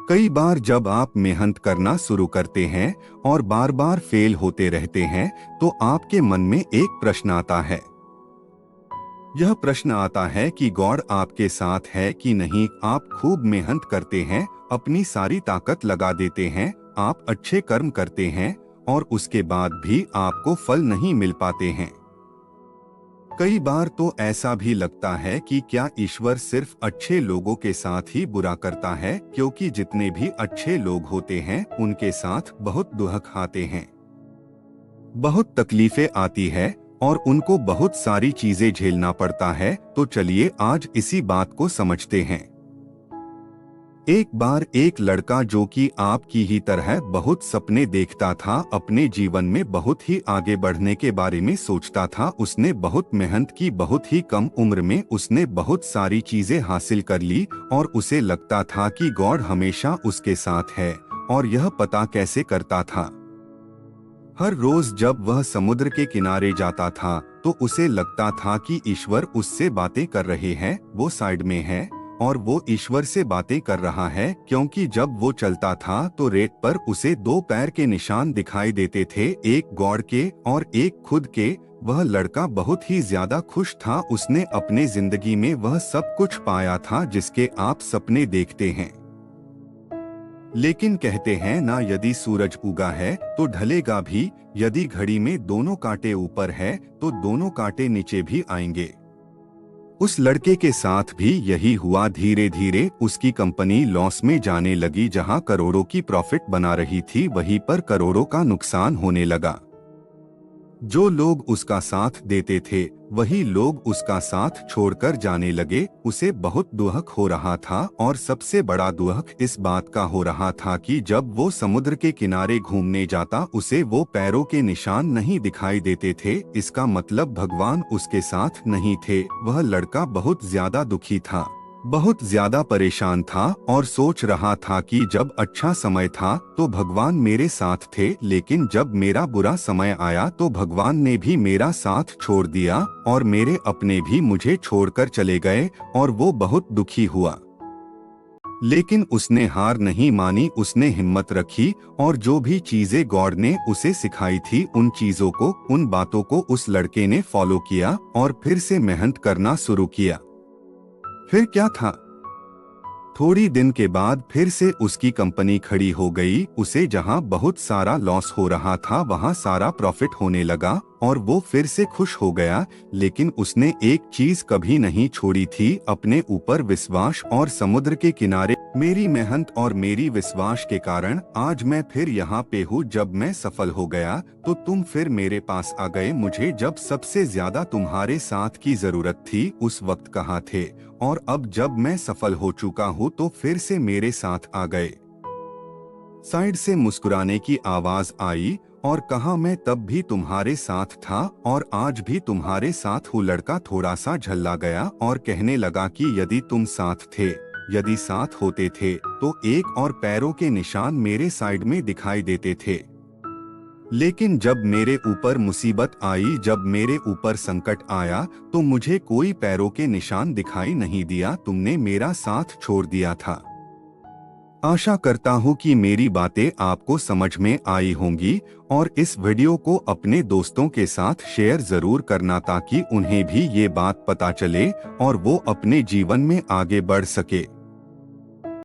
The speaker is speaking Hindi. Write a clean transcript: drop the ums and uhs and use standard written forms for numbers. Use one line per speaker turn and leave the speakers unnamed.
कई बार जब आप मेहनत करना शुरू करते हैं और बार बार फेल होते रहते हैं तो आपके मन में एक प्रश्न आता है। यह प्रश्न आता है कि गॉड आपके साथ है कि नहीं। आप खूब मेहनत करते हैं, अपनी सारी ताकत लगा देते हैं, आप अच्छे कर्म करते हैं और उसके बाद भी आपको फल नहीं मिल पाते हैं। कई बार तो ऐसा भी लगता है कि क्या ईश्वर सिर्फ अच्छे लोगों के साथ ही बुरा करता है, क्योंकि जितने भी अच्छे लोग होते हैं उनके साथ बहुत दुख आते हैं, बहुत तकलीफें आती है और उनको बहुत सारी चीजें झेलना पड़ता है। तो चलिए आज इसी बात को समझते हैं। एक बार एक लड़का जो कि आपकी ही तरह बहुत सपने देखता था, अपने जीवन में बहुत ही आगे बढ़ने के बारे में सोचता था, उसने बहुत मेहनत की, बहुत ही कम उम्र में उसने बहुत सारी चीजें हासिल कर ली और उसे लगता था कि गॉड हमेशा उसके साथ है। और यह पता कैसे करता था? हर रोज जब वह समुद्र के किनारे जाता था तो उसे लगता था कि ईश्वर उससे बातें कर रहे हैं, वो साइड में है और वो ईश्वर से बातें कर रहा है, क्योंकि जब वो चलता था तो रेत पर उसे दो पैर के निशान दिखाई देते थे, एक गॉड के और एक खुद के। वह लड़का बहुत ही ज्यादा खुश था, उसने अपने जिंदगी में वह सब कुछ पाया था जिसके आप सपने देखते हैं। लेकिन कहते हैं ना, यदि सूरज उगा है तो ढलेगा भी, यदि घड़ी में दोनों कांटे ऊपर है तो दोनों कांटे नीचे भी आएंगे। उस लड़के के साथ भी यही हुआ। धीरे धीरे उसकी कंपनी लॉस में जाने लगी। जहां करोड़ों की प्रॉफिट बना रही थी वहीं पर करोड़ों का नुकसान होने लगा। जो लोग उसका साथ देते थे वही लोग उसका साथ छोड़कर जाने लगे। उसे बहुत दुख हो रहा था और सबसे बड़ा दुख इस बात का हो रहा था कि जब वो समुद्र के किनारे घूमने जाता उसे वो पैरों के निशान नहीं दिखाई देते थे। इसका मतलब भगवान उसके साथ नहीं थे। वह लड़का बहुत ज्यादा दुखी था, बहुत ज्यादा परेशान था और सोच रहा था कि जब अच्छा समय था तो भगवान मेरे साथ थे, लेकिन जब मेरा बुरा समय आया तो भगवान ने भी मेरा साथ छोड़ दिया और मेरे अपने भी मुझे छोड़कर चले गए और वो बहुत दुखी हुआ। लेकिन उसने हार नहीं मानी, उसने हिम्मत रखी और जो भी चीजें गॉड ने उसे सिखाई थी उन चीजों को, उन बातों को उस लड़के ने फॉलो किया और फिर से मेहनत करना शुरू किया। फिर क्या था, थोड़ी दिन के बाद फिर से उसकी कंपनी खड़ी हो गई। उसे जहां बहुत सारा लॉस हो रहा था वहां सारा प्रॉफिट होने लगा और वो फिर से खुश हो गया। लेकिन उसने एक चीज कभी नहीं छोड़ी थी, अपने ऊपर विश्वास। और समुद्र के किनारे मेरी मेहनत और मेरी विश्वास के कारण आज मैं फिर यहाँ पे हूँ। जब मैं सफल हो गया तो तुम फिर मेरे पास आ गए। मुझे जब सबसे ज्यादा तुम्हारे साथ की जरूरत थी उस वक्त कहाँ थे, और अब जब मैं सफल हो चुका हूँ तो फिर से मेरे साथ आ गए। साइड से मुस्कुराने की आवाज आई और कहा, मैं तब भी तुम्हारे साथ था और आज भी तुम्हारे साथ हूँ। लड़का थोड़ा सा झल्ला गया और कहने लगा कि यदि तुम साथ थे, यदि साथ होते थे तो एक और पैरों के निशान मेरे साइड में दिखाई देते थे। लेकिन जब मेरे ऊपर मुसीबत आई, जब मेरे ऊपर संकट आया तो मुझे कोई पैरों के निशान दिखाई नहीं दिया, तुमने मेरा साथ छोड़ दिया था। आशा करता हूँ कि मेरी बातें आपको समझ में आई होंगी और इस वीडियो को अपने दोस्तों के साथ शेयर जरूर करना ताकि उन्हें भी ये बात पता चले और वो अपने जीवन में आगे बढ़ सके।